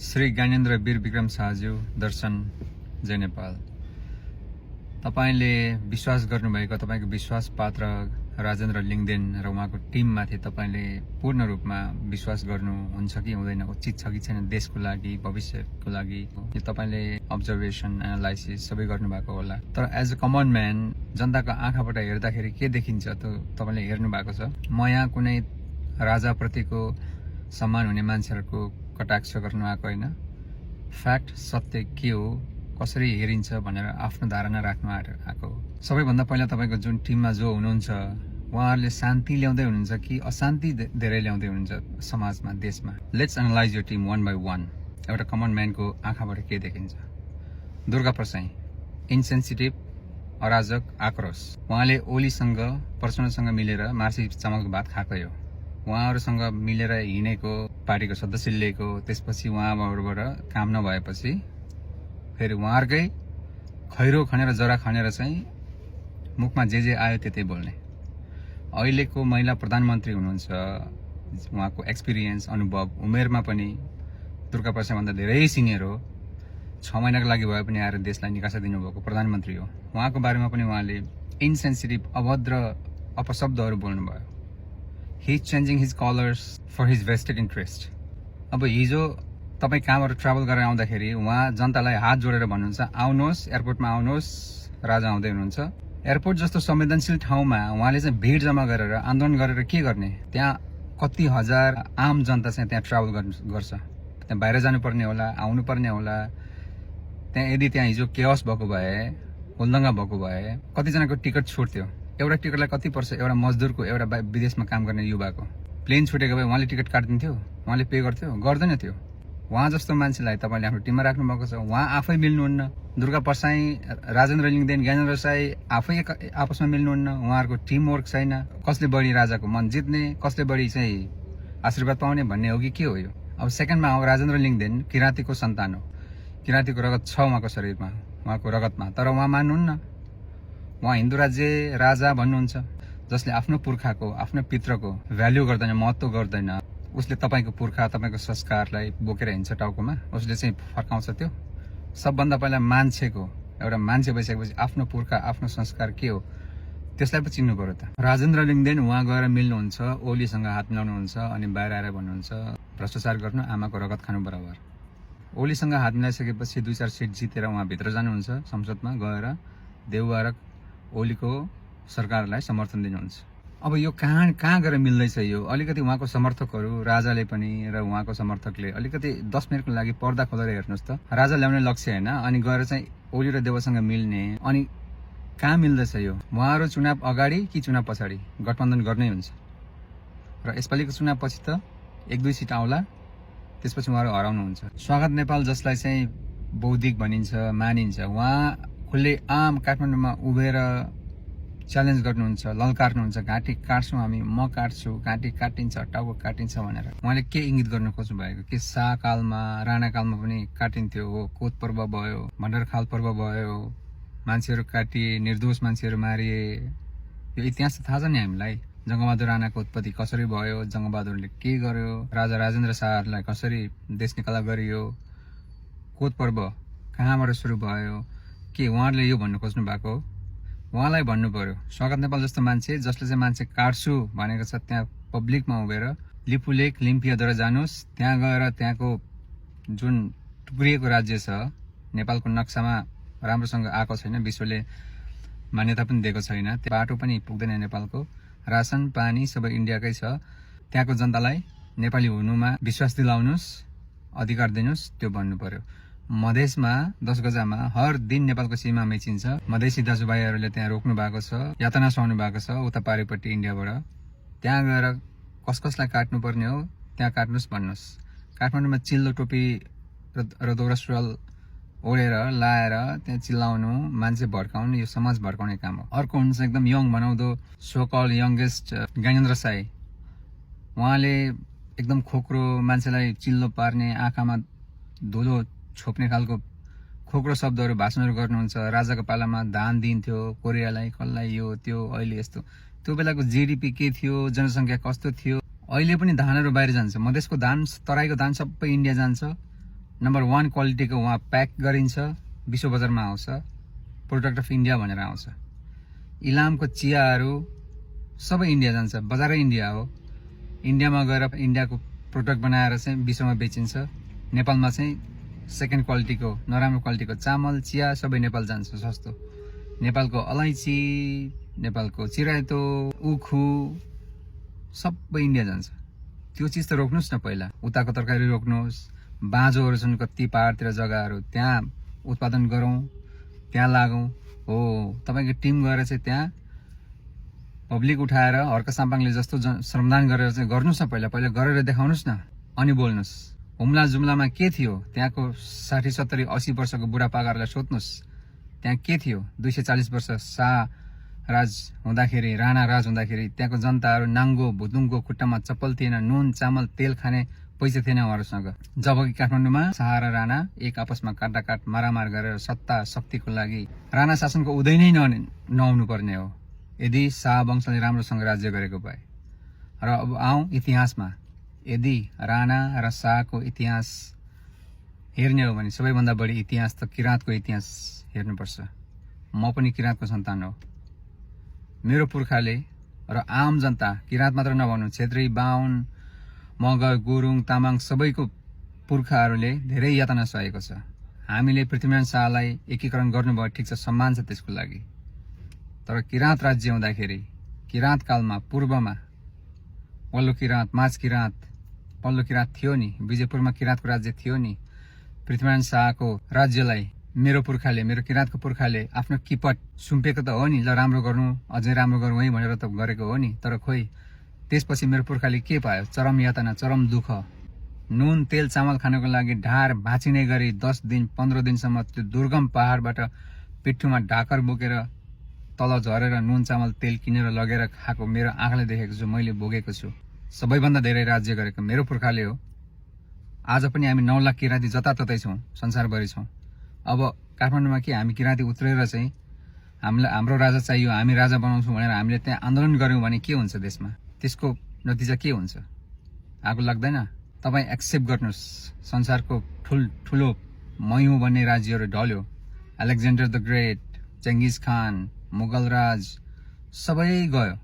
श्री ज्ञानेन्द्र वीर विक्रम शाहज्यू दर्शन जय नेपाल। तपाईले विश्वास गर्नुभएको तपाईको विश्वास पात्र राजेन्द्र लिङदेन र उहाँको टिममाथि तपाईले पूर्ण रूपमा विश्वास गर्नुहुन्छ कि हुँदैन, उचित छ कि छैन देशको लागि, भविष्यको लागि, यो तपाईले अब्जर्भेसन एनालाइसिस सबै गर्नुभएको होला। तर एज अ कमन म्यान जनताको आँखाबाट हेर्दाखेरि के देखिन्छ त तपाईले हेर्नु भएको छ। म यहाँ कुनै राजाप्रतिको सम्मान हुने मान्छेहरूको कटाक्ष गर्नु आएको होइन। फ्याक्ट सत्य के हो, कसरी हेरिन्छ भनेर आफ्नो धारणा राख्नु आएको। सबैभन्दा पहिला तपाईको जुन टिममा जो हुनुहुन्छ उहाँहरूले शान्ति ल्याउँदै हुनुहुन्छ कि अशान्ति धेरै ल्याउँदै हुनुहुन्छ समाजमा, देशमा। लेट्स एनालाइज यो टिम वान बाई वान। एउटा कमन म्यानको आँखाबाट के देखिन्छ। दुर्गा प्रसाई इन्सेन्सिटिभ, अराजक, आक्रोश। उहाँले ओलीसँग प्रचण्डसँग मिलेर मार्सी चामलको भात खाएको हो। उहाँहरूसँग मिलेर हिँडेको, पार्टीको सदस्य लिएको, त्यसपछि उहाँबाट काम नभएपछि फेरि उहाँहरूकै खैरो खनेर जरा खनेर चाहिँ मुखमा जे आयो त्यतै बोल्ने। अहिलेको महिला प्रधानमन्त्री हुनुहुन्छ, उहाँको एक्सपिरियन्स, अनुभव, उमेरमा पनि दुर्गा प्रसाईभन्दा धेरै सिनियर हो। 6 महिनाको लागि भए पनि आएर देशलाई निकासा दिनुभएको प्रधानमन्त्री हो। उहाँको बारेमा पनि उहाँले इन्सेन्सिटिभ, अभद्र अपशब्दहरू बोल्नुभयो। He is changing his colors for his vested interest। अब हिजो तपाईँ कहाँबाट ट्राभल गरेर आउँदाखेरि उहाँ जनतालाई हात जोडेर भन्नुहुन्छ, आउनुहोस् एयरपोर्टमा, आउनुहोस्, राजा आउँदै हुनुहुन्छ। एयरपोर्ट जस्तो संवेदनशील ठाउँमा उहाँले चाहिँ भिड जम्मा गरेर आन्दोलन गरेर के गर्ने। त्यहाँ कति हजार आम जनता चाहिँ त्यहाँ ट्राभल गर्छ। त्यहाँ बाहिर जानुपर्ने होला, आउनुपर्ने होला। त्यहाँ यदि त्यहाँ हिजो केओस भएको भए, हुलदङ्गा भएको भए कतिजनाको टिकट छुट्थ्यो। एउटा टिकटलाई कति पर्छ एउटा मजदुरको, एउटा विदेशमा काम गर्ने युवाको। प्लेन छुटेको भए उहाँले टिकट काटिदिन्थ्यो, उहाँले पे गर्थ्यो, गर्दैन थियो। उहाँ जस्तो मान्छेलाई तपाईँले आफ्नो टिममा राख्नु भएको छ। उहाँ आफै मिल्नुहुन्न। दुर्गा प्रसाई, राजेन्द्र लिङदेन, ज्ञानेन्द्र साई आफै आपसमा मिल्नुहुन्न। उहाँहरूको टिम वर्क छैन। कसले बढी राजाको मन जित्ने, कसले बढी चाहिँ आशीर्वाद पाउने भन्ने हो कि के हो यो। अब सेकेन्डमा हो राजेन्द्र लिङदेन किराँतीको सन्तान हो। किराँतीको रगत छ उहाँको शरीरमा, उहाँको रगतमा। तर उहाँ मान्नुहुन्न। उहाँ हिन्दू राज्य राजा भन्नुहुन्छ, जसले आफ्नो पुर्खाको, आफ्नो पित्रको भ्याल्यु गर्दैन, महत्त्व गर्दैन। उसले तपाईँको पुर्खा, तपाईँको संस्कारलाई बोकेर हिँड्छ टाउकोमा, उसले चाहिँ फर्काउँछ। त्यो सबभन्दा पहिला मान्छेको, एउटा मान्छे भइसकेपछि आफ्नो पुर्खा, आफ्नो संस्कार के हो त्यसलाई पो चिन्नु पर्यो त। राजेन्द्र लिङदेन उहाँ गएर मिल्नुहुन्छ, ओलीसँग हात मिलाउनुहुन्छ, अनि बाहिर आएर भन्नुहुन्छ भ्रष्टाचार गर्नु आमाको रगत खानु बराबर। ओलीसँग हात मिलाइसकेपछि 2-4 सिट जितेर उहाँ भित्र जानुहुन्छ, संसदमा गएर देउबारक ओलीको सरकारलाई समर्थन दिनुहुन्छ। अब यो कहाँ गएर मिल्दैछ यो। अलिकति उहाँको समर्थकहरू, राजाले पनि र उहाँको समर्थकले अलिकति 10 मिनटको लागि पर्दा खोलेर हेर्नुहोस् त। राजा ल्याउने लक्ष्य होइन, अनि गएर चाहिँ ओली र देवसँग मिल्ने। अनि कहाँ मिल्दैछ यो। उहाँहरू चुनाव अगाडि कि चुनाव पछाडि गठबन्धन गर्नै हुन्छ। र यसपालिको चुनाव पछि त 1-2 सिट आउला, त्यसपछि उहाँहरू हराउनुहुन्छ। स्वागत नेपाल जसलाई चाहिँ बौद्धिक भनिन्छ, मानिन्छ, उहाँ खुल्ले आम काठमाडौँमा उभिएर च्यालेन्ज गर्नुहुन्छ, ललकार्नुहुन्छ, घाँटी काट्छौँ हामी, म काट्छु, घाँटी काटिन्छ, टाउको काटिन्छ भनेर। उहाँले के इङ्गित गर्न खोज्नु भएको कि शाहकालमा, राणाकालमा पनि काटिन्थ्यो, हो कोत पर्व भयो, भण्डारखाल पर्व भयो, मान्छेहरू काटिए, निर्दोष मान्छेहरू मारिए। यो इतिहास त थाहा छ नि हामीलाई। जङ्गबहादुर राणाको उत्पत्ति कसरी भयो, जङ्गबहादुरले के गर्यो, राजा राजेन्द्र शाहलाई कसरी देश निकाला गरियो, कोत पर्व कहाँबाट सुरु भयो, के उहाँहरूले यो भन्नु खोज्नु भएको। उहाँलाई भन्नु पर्यो स्वागत नेपाल जस्तो मान्छे जसले चाहिँ मान्छे काट्छु भनेको छ, त्यहाँ पब्लिकमा उभिएर लिपुलेक, लिम्पियाद्वारा जानुहोस्, त्यहाँ गएर त्यहाँको जुन टुक्रिएको राज्य छ, नेपालको नक्सामा राम्रोसँग आएको छैन, विश्वले मान्यता पनि दिएको छैन, बाटो पनि पुग्दैन नेपालको, रासन पानी सबै इन्डियाकै छ। त्यहाँको जनतालाई नेपाली हुनुमा विश्वास दिलाउनुहोस्, अधिकार दिनुहोस्, त्यो भन्नु पर्यो। मधेसमा 10 गजामा हर दिन नेपालको सीमा मेचिन्छ। मधेसी दाजुभाइहरूले त्यहाँ रोक्नु भएको छ, यातना सुहाउनु भएको छ उता पारिपट्टि इन्डियाबाट। त्यहाँ गएर कसलाई काट्नुपर्ने हो त्यहाँ काट्नुहोस् भन्नुहोस्। काठमाडौँमा चिल्लो टोपी र दौरा सुरुवाल ओढेर लाएर त्यहाँ चिल्लाउनु, मान्छे भड्काउनु, यो समाज भड्काउने काम हो। अर्को हुन्छ एकदम यङ बनाउँदो सोकल यङ्गेस्ट ज्ञानेन्द्र साई। उहाँले एकदम खोक्रो मान्छेलाई चिल्लो पार्ने, आँखामा धुलो छोप्ने खालको खोक्रो शब्दहरू, भाषणहरू गर्नुहुन्छ। राजाको पालामा धान दिन्थ्यो कोरियालाई, कसलाई यो त्यो, अहिले यस्तो। त्यो बेलाको जीडीपी के थियो, जनसङ्ख्या कस्तो थियो। अहिले पनि धानहरू बाहिर जान्छ। मधेसको धान, तराईको धान सबै इन्डिया जान्छ। नम्बर 1 क्वालिटीको वहाँ प्याक गरिन्छ, विश्व बजारमा आउँछ, प्रोडक्ट अफ इन्डिया भनेर आउँछ। इलामको चियाहरू सबै इन्डिया जान्छ, बजारै इन्डिया हो। इन्डियामा गएर इन्डियाको प्रोडक्ट बनाएर चाहिँ विश्वमा बेचिन्छ। नेपालमा चाहिँ सेकेन्ड क्वालिटीको नराम्रो क्वालिटीको चामल चिया सबै नेपाल जान्छ सस्तो। नेपालको अलैँची, नेपालको चिराइतो, उखु सबै इन्डिया जान्छ। त्यो चिज त रोक्नुहोस् न पहिला। उताको तरकारी रोक्नुहोस्, बाँझोहरू छन् कति पहाडतिर जग्गाहरू, त्यहाँ उत्पादन गरौँ, त्यहाँ लागौँ। हो, तपाईँको टिम गएर चाहिँ त्यहाँ पब्लिक उठाएर हर्क साम्पाङले जस्तो श्रमदान गरेर चाहिँ गर्नुहोस् न पहिला गरेर देखाउनुहोस् न, अनि बोल्नुहोस्। हुम्ला जुम्लामा के थियो, त्यहाँको 60, 70, 80 वर्षको बुढापाकाहरूलाई सोध्नुहोस् त्यहाँ के थियो। 240 वर्ष राज हुँदाखेरि, राणा राज हुँदाखेरि त्यहाँको जनताहरू नाङ्गो भुतुङको खुट्टामा चप्पल थिएन, नुन चामल तेल खाने पैसा थिएन उहाँहरूसँग। जबकि काठमाडौँमा शाह र राणा एक आपसमा काटाकाट मारामार गरेर सत्ता शक्तिको लागि राणा शासनको उदय नै नआउनु पर्ने हो यदि शाह वंशले राम्रोसँग राज्य गरेको भए। र अब आउँ इतिहासमा। यदि राणा र शाहको इतिहास हेर्ने हो भने सबैभन्दा बढी इतिहास त किराँतको इतिहास हेर्नुपर्छ। म पनि किराँतको सन्तान हो। मेरो पुर्खाले र आम जनता, किराँत मात्र नभन्नु, छेत्री, बाहुन, मगर, गुरुङ, तामाङ सबैको पुर्खाहरूले धेरै यातना सहेको छ। हामीले पृथ्वीनारायण शाहलाई एकीकरण गर्नुभयो, ठिक छ, सम्मान छ त्यसको लागि। तर किराँत राज्य हुँदाखेरि, किराँत कालमा पूर्वमा वल्लो किराँत, माझ किराँत, पल्लो किराँत थियो नि, विजयपुरमा किराँतको राज्य थियो नि। पृथ्वीनारायण शाहको राज्यलाई मेरो पुर्खाले, मेरो किराँतको पुर्खाले आफ्नो किपट सुम्पेको त हो नि, ल राम्रो गर्नु, अझै राम्रो गरौँ है भनेर त गरेको हो नि। तर खोइ त्यसपछि मेरो पुर्खाले के पायो? चरम यातना, चरम दुःख। नुन तेल चामल खानको लागि ढाड भाँचिने गरी 10 दिन 15 दिनसम्म त्यो दुर्गम पहाडबाट पिठ्ठुमा ढाकर बोकेर तल झरेर नुन चामल तेल किनेर लगेर खाएको मेरो आँखाले देखेको छु, मैले भोगेको छु। सबैभन्दा धेरै राज्य गरेको मेरो पुर्खाले हो। आज पनि हामी 9 लाख किराँती जताततै छौँ, संसारभरि छौँ। अब काठमाडौँमा के हामी किराँती उत्रेर चाहिँ हामीलाई हाम्रो राजा चाहियो, हामी राजा बनाउँछौँ भनेर हामीले त्यहाँ आन्दोलन गऱ्यौँ भने के हुन्छ देशमा? त्यसको नतिजा के हुन्छ? आगो लाग्दैन? तपाईँ एक्सेप्ट गर्नुहोस्, संसारको ठुलो मै हुँ भन्ने राज्यहरू ढल्यो। अलेक्जेन्डर द ग्रेट, चेङ्गिज खान, मुगल राज सबै गयो।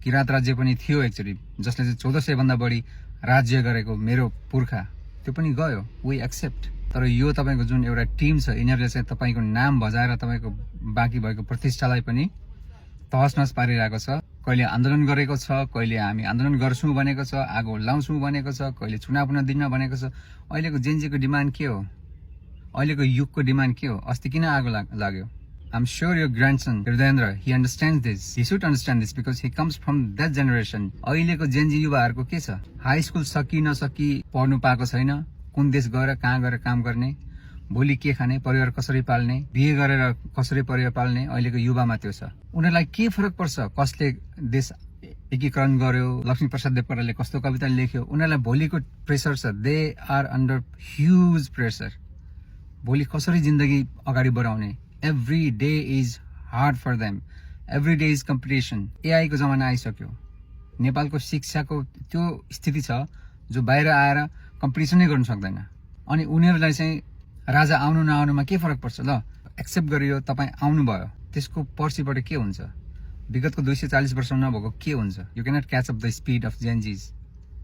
किराँत राज्य पनि थियो एक्चुअली, जसले चाहिँ 1400 भन्दा बढी राज्य गरेको मेरो पुर्खा, त्यो पनि गयो। We accept. तर यो तपाईँको जुन एउटा टिम छ, यिनीहरूले चाहिँ तपाईँको नाम बजाएर तपाईँको बाँकी भएको प्रतिष्ठालाई पनि तहस नहस पारिरहेको छ। कहिले आन्दोलन गरेको छ, कहिले हामी आन्दोलन गर्छौँ भनेको छ, आगो लाउँछौँ भनेको छ, कहिले चुनाव हुन दिन भनेको छ। अहिलेको जेनजीको डिमान्ड के हो? अहिलेको युगको डिमान्ड के हो? अस्ति किन आगो लाग्यो? I'm sure your grandson, Hridayendra, he understands this. He should understand this because he comes from that generation. अहिलेको जेनजी युवाहरूको के छ? हाई स्कुल सकी नसकी पढ्नु पाएको छैन, कुन देश गएर कहाँ गएर काम गर्ने, भोलि के खाने, परिवार कसरी पाल्ने, बिहे गरेर कसरी परिवार पाल्ने, अहिलेको युवामा त्यो छ। उनीहरूलाई के फरक पर्छ कसले देश एकीकरण गर्यो, लक्ष्मी प्रसाद देवकोटाले कस्तो कविता लेख्यो? उनीहरूलाई भोलिको प्रेसर छ। They are under huge pressure. भोलि कसरी जिन्दगी अगाडि बढाउने? Every day is hard for them. Every day is competition. AI को जमाना आइसक्यो। नेपालको शिक्षाको त्यो स्थिति छ जो बाहिर आएर कम्पिटिसनै गर्न सक्दैन। अनि उनीहरूलाई चाहिँ राजा आउनु नआउनुमा के फरक पर्छ? ल एक्सेप्ट गरियो, तपाईँ आउनुभयो, त्यसको पर्सिबाट के हुन्छ? विगतको 240 वर्ष नभएको के हुन्छ? You cannot catch up the speed of gen Zs.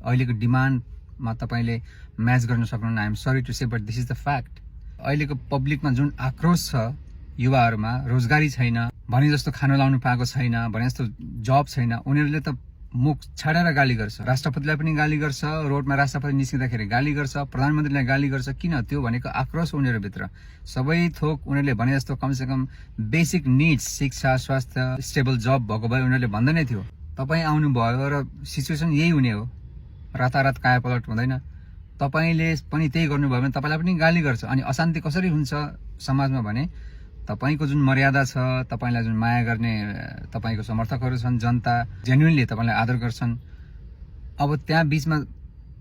अहिलेको डिमान्डमा तपाईँले म्याच गर्न सक्नुहुन्न। I am sorry to say but this is the fact. अहिलेको पब्लिकमा जुन आक्रोश छ, युवाहरूमा रोजगारी छैन, भने जस्तो खान लाउनु पाएको छैन, भने जस्तो जब छैन, उनीहरूले त मुख छाडेर गाली गर्छ। राष्ट्रपतिलाई पनि गाली गर्छ, रोडमा राष्ट्रपति निस्किँदाखेरि गाली गर्छ, प्रधानमन्त्रीलाई गाली गर्छ। किन? त्यो भनेको आक्रोश उनीहरूभित्र। सबै थोक उनीहरूले भने जस्तो कमसेकम बेसिक निड्स, शिक्षा, स्वास्थ्य, स्टेबल जब भएको भए उनीहरूले भन्दै थियो। तपाईँ आउनुभयो र सिचुएसन यही हुने हो। रातारात कायापलट हुँदैन। तपाईँले पनि त्यही गर्नुभयो भने तपाईँलाई पनि गाली गर्छ। अनि अशान्ति कसरी हुन्छ समाजमा भने तपाईको जुन मर्यादा छ, तपाईलाई जुन माया गर्ने तपाईको समर्थकहरू छन्, जनता जेन्युइनली तपाईलाई आदर गर्छन्, अब त्यहाँ बीचमा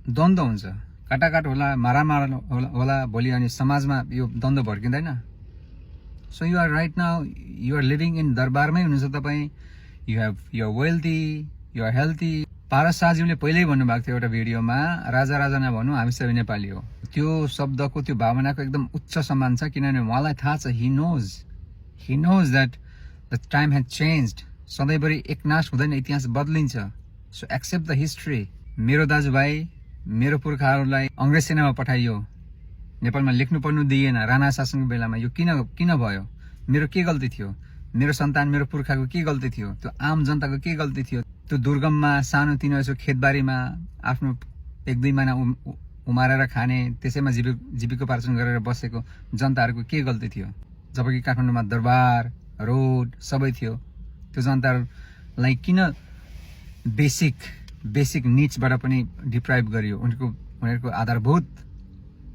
द्वन्द्व हुन्छ, काटाकाट होला, मारामार होला भोलि, अनि समाजमा यो द्वन्द्व भड्किँदैन। So you are right now you are living in दरबारमै हुनुहुन्छ तपाईँ। You are wealthy, you are healthy, Paras शाहज्यूले पहिल्यै भन्नुभएको थियो एउटा भिडियोमा, राजा राजा नभनौँ हामी सबै नेपाली हो। त्यो शब्दको त्यो भावनाको एकदम उच्च सम्मान छ, किनभने उहाँलाई थाहा छ, he knows that the time has changed. सधैँभरि एकनाश हुँदैन, इतिहास बदलिन्छ। So accept the history. मेरो दाजुभाइ, मेरो पुर्खाहरूलाई अङ्ग्रेज सेनामा पठाइयो, नेपालमा लेख्नु पढ्नु दिएन राणा शासनको बेलामा। यो किन भयो? मेरो के गल्ती थियो? मेरो सन्तान, मेरो पुर्खाको के गल्ती थियो? त्यो आम जनताको के गल्ती थियो? त्यो दुर्गममा सानो तिनो यसो खेतबारीमा आफ्नो 1-2 महिना उमारेर खाने, त्यसैमा जीविकोपार्जन गरेर बसेको जनताहरूको के गल्ती थियो? जबकि काठमाडौँमा दरबार, रोड सबै थियो। त्यो जनताहरूलाई किन बेसिक निड्सबाट पनि डिप्राइभ गरियो? उनीहरूको आधारभूत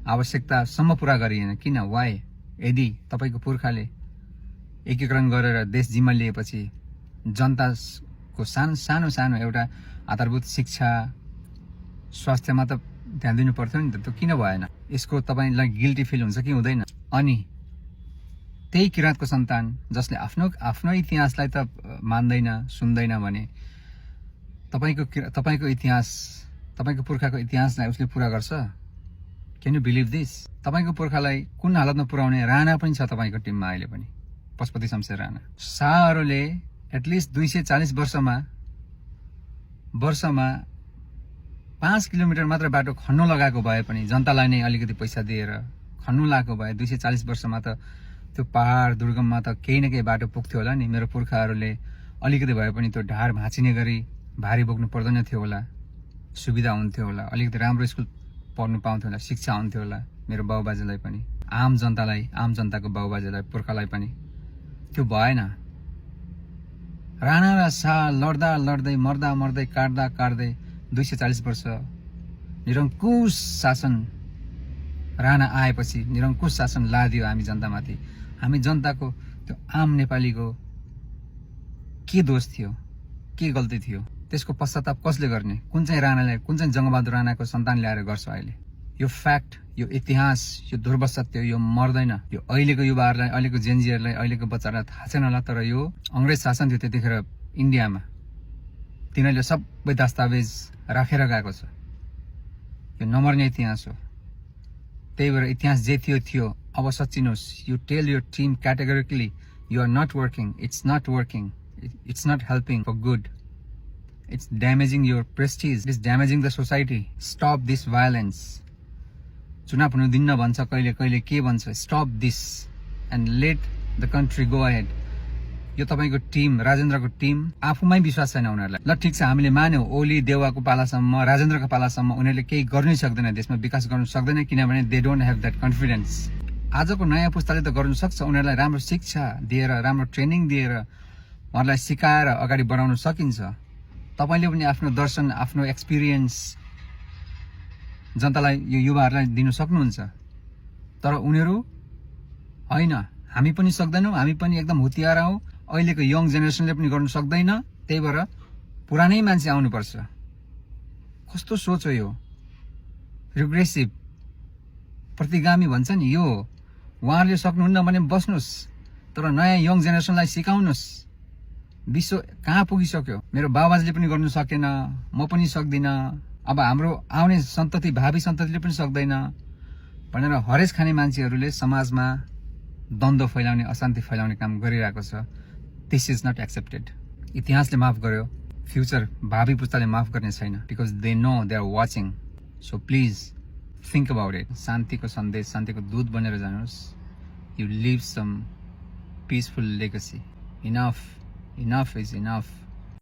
आवश्यकतासम्म पुरा गरिएन। किन? वाइ? यदि तपाईँको पुर्खाले एकीकरण गरेर देश जिम्मा लिएपछि जनताको सानो एउटा आधारभूत शिक्षा, स्वास्थ्यमा त ध्यान दिनु पर्थ्यो नि त। त्यो किन भएन? यसको तपाईँलाई गिल्टी फिल हुन्छ कि हुँदैन? अनि त्यही किराँतको सन्तान जसले आफ्नो इतिहासलाई त मान्दैन, सुन्दैन भने तपाईँको इतिहास, तपाईँको पुर्खाको इतिहासलाई उसले पुरा गर्छ? Can you believe this? तपाईँको पुर्खालाई कुन हालतमा पुर्याउने राणा पनि छ तपाईँको टिममा अहिले पनि, पशुपति शमशेर राणा। शाहहरूले एटलिस्ट 240 वर्षमा 5 किलोमिटर मात्र बाटो खन्नु लगाएको भए पनि, जनतालाई नै अलिकति पैसा दिएर खन्नु लगाएको भए 240 वर्षमा त त्यो पहाड दुर्गममा त केही न केही बाटो पुग्थ्यो होला नि। मेरो पुर्खाहरूले अलिकति भए पनि त्यो ढाड भाँचिने गरी भारी बोक्नु पर्दैन थियो होला, सुविधा हुन्थ्यो होला, अलिकति राम्रो स्कुल पढ्नु पाउँथ्यो होला, शिक्षा हुन्थ्यो होला मेरो बाबुबाजेलाई पनि, आम जनताको बाबुबाजेलाई, पुर्खालाई पनि। त्यो भएन। राणा र शाह लड्दै मर्दै काट्दै 240 वर्ष निरङ्कुश शासन राणा आएपछि निरङ्कुश शासन लादियो हामी जनतामाथि। हामी जनताको, त्यो आम नेपालीको के दोष थियो, के गल्ती थियो? त्यसको पश्चाताप कसले गर्ने? कुन चाहिँ जङ्गबहादुर राणाको सन्तान ल्याएर गर्छ अहिले? यो फ्याक्ट, यो इतिहास, यो ध्रुव सत्य यो मर्दैन। यो अहिलेको युवाहरूलाई, अहिलेको जेनजीहरूलाई, अहिलेको बच्चाहरूलाई थाहा छैन होला, तर यो अङ्ग्रेज शासन थियो त्यतिखेर इन्डियामा। तिनीहरूले सबै दस्तावेज राखेर गएको छ। यो नमर्ने इतिहास हो। त्यही भएर इतिहास जे थियो अब सच्चिनुहोस्। You tell your team categorically you are not working, it's not helping for good, it's damaging your prestige, it's damaging the society. Stop this violence. चुनाव हुनु दिन्न भन्छ, कहिले के भन्छ, stop this and let the country go ahead. यो तपाईँको team, राजेन्द्रको team, आफूमै विश्वास छैन उनीहरूलाई। ल ठिक छ, हामीले मान्यौँ ओली देवाको पालासम्म, राजेन्द्रको पालासम्म उनीहरूले केही गर्नै सक्दैन, देशमा विकास गर्न सक्दैन, किनभने they don't have that confidence. आजको नयाँ पुस्ताले त गर्नु सक्छ। उनीहरूलाई राम्रो शिक्षा दिएर, राम्रो ट्रेनिङ दिएर, उहाँहरूलाई सिकाएर अगाडि बढाउन सकिन्छ। तपाईँले पनि आफ्नो दर्शन, आफ्नो एक्सपिरियन्स जनतालाई, यो युवाहरूलाई दिनु सक्नुहुन्छ। तर उनीहरू होइन, हामी पनि सक्दैनौँ, हामी पनि एकदम हुतियारा हौँ, अहिलेको यङ जेनेरेसनले पनि गर्नु सक्दैन, त्यही भएर पुरानै मान्छे आउनुपर्छ। कस्तो सोच हो यो? रिग्रेसिभ, प्रतिगामी भन्छ नि यो। उहाँहरूले सक्नुहुन्न भने बस्नुहोस्, तर नयाँ यङ जेनेरेसनलाई सिकाउनुहोस्। विश्व कहाँ पुगिसक्यो? मेरो बाबाजीले पनि गर्नु सकेन, म पनि सक्दिनँ, अब हाम्रो आउने सन्तति, भावी सन्ततिले पनि सक्दैन भनेर हरेस खाने मान्छेहरूले समाजमा द्वन्द्व फैलाउने, अशान्ति फैलाउने काम गरिरहेको छ। This is not accepted. इतिहासले माफ गर्यो, फ्युचर भावी पुस्ताले माफ गर्ने छैन, because they know, they are watching. So please think about it. शान्तिको सन्देश, शान्तिको दूत बनेर जानुहोस्। You leave some peaceful legacy. Enough is enough.